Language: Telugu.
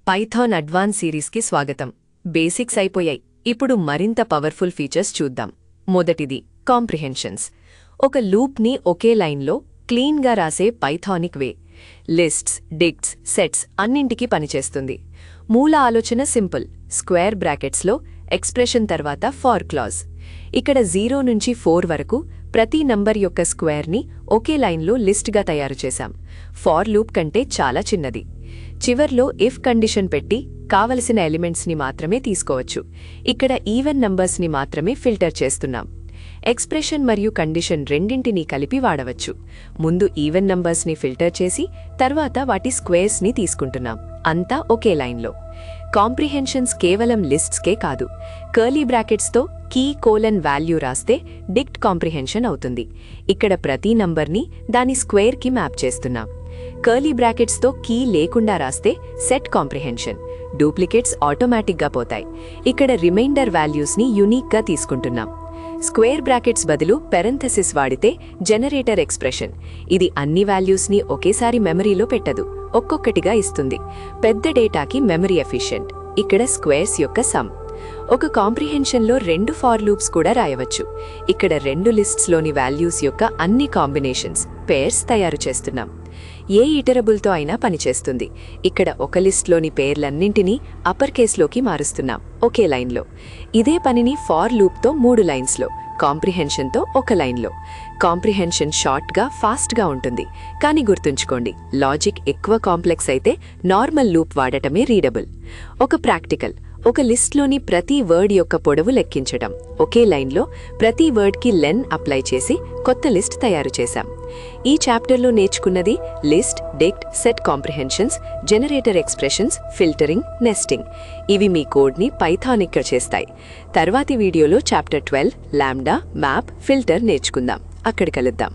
పైథాన్ అడ్వాన్స్ సిరీస్కి స్వాగతం. బేసిక్స్ అయిపోయాయి. ఇప్పుడు మరింత పవర్ఫుల్ ఫీచర్స్ చూద్దాం. మొదటిది కాంప్రిహెన్షన్స్. ఒక లూప్ని ఒకే లైన్లో క్లీన్గా రాసే పైథానిక్ వే. లిస్ట్స్, డిక్ట్స్, సెట్స్ అన్నింటికీ పనిచేస్తుంది. మూల ఆలోచన సింపుల్. స్క్వేర్ బ్రాకెట్స్లో ఎక్స్ప్రెషన్ తర్వాత ఫార్ క్లాజ్. ఇక్కడ 0 నుంచి 4 వరకు ప్రతి నంబర్ యొక్క స్క్వేర్ని ఒకే లైన్లో లిస్ట్గా తయారు చేశాం. ఫార్ లూప్ కంటే చాలా చిన్నది. చివర్లో ఇఫ్ కండిషన్ పెట్టి కావలసిన ఎలిమెంట్స్ని మాత్రమే తీసుకోవచ్చు. ఇక్కడ ఈవెన్ నంబర్స్ని మాత్రమే ఫిల్టర్ చేస్తున్నాం. ఎక్స్ప్రెషన్ మరియు కండిషన్ రెండింటినీ కలిపి వాడవచ్చు. ముందు ఈవెన్ నంబర్స్ని ఫిల్టర్ చేసి తర్వాత వాటి స్క్వేర్స్ని తీసుకుంటున్నాం. అంతా ఒకే లైన్లో. కాంప్రిహెన్షన్స్ కేవలం లిస్ట్స్కే కాదు. కర్లీ బ్రాకెట్స్తో కీ కోలన్ వాల్యూ రాస్తే డిక్ట్ కాంప్రిహెన్షన్ అవుతుంది. ఇక్కడ ప్రతి నంబర్ని దాని స్క్వేర్కి మ్యాప్ చేస్తున్నాం. కర్లీ బ్రాకెట్స్తో కీ లేకుండా రాస్తే సెట్ కాంప్రిహెన్షన్. డూప్లికేట్స్ ఆటోమేటిక్గా పోతాయి. ఇక్కడ రిమైండర్ వాల్యూస్ని యూనిక్గా తీసుకుంటున్నాం. స్క్వేర్ బ్రాకెట్స్ బదులు పెరెంథసిస్ వాడితే జనరేటర్ ఎక్స్ప్రెషన్. ఇది అన్ని వాల్యూస్ని ఒకేసారి మెమరీలో పెట్టదు, ఒక్కొక్కటిగా ఇస్తుంది. పెద్ద డేటాకి మెమరీ ఎఫిషియెంట్. ఇక్కడ స్క్వేర్స్ యొక్క సమ్. ఒక కాంప్రిహెన్షన్లో 2 ఫార్ లూప్స్ కూడా రాయవచ్చు. ఇక్కడ 2 లిస్ట్స్లోని వాల్యూస్ యొక్క అన్ని కాంబినేషన్స్, పేర్స్ తయారు చేస్తున్నాం. ఏ ఇటరబుల్తో అయినా పనిచేస్తుంది. ఇక్కడ ఒక లిస్ట్లోని పేర్లన్నింటినీ అప్పర్ కేస్లోకి మారుస్తున్నాం ఒకే లైన్లో. ఇదే పనిని ఫార్ లూప్తో 3 లైన్స్లో, కాంప్రిహెన్షన్తో 1 లైన్లో. కాంప్రిహెన్షన్ షార్ట్గా, ఫాస్ట్గా ఉంటుంది. కానీ గుర్తుంచుకోండి, లాజిక్ ఎక్కువ కాంప్లెక్స్ అయితే నార్మల్ లూప్ వాడటమే రీడబుల్. ఒక ప్రాక్టికల్. ఒక లిస్ట్లోని ప్రతి వర్డ్ యొక్క పొడవు లెక్కించడం. ఒకే లైన్లో ప్రతి వర్డ్కి లెన్ అప్లై చేసి కొత్త లిస్ట్ తయారు చేశాం. ఈ చాప్టర్లో నేర్చుకున్నది list, డిక్ట్, set comprehensions, generator expressions, filtering, nesting. ఇవి మీ కోడ్ని పైథానిక్గా చేస్తాయి. తర్వాతి వీడియోలో చాప్టర్ 12 లాంబ్డా, మ్యాప్, ఫిల్టర్ నేర్చుకుందాం. అక్కడ కలుద్దాం.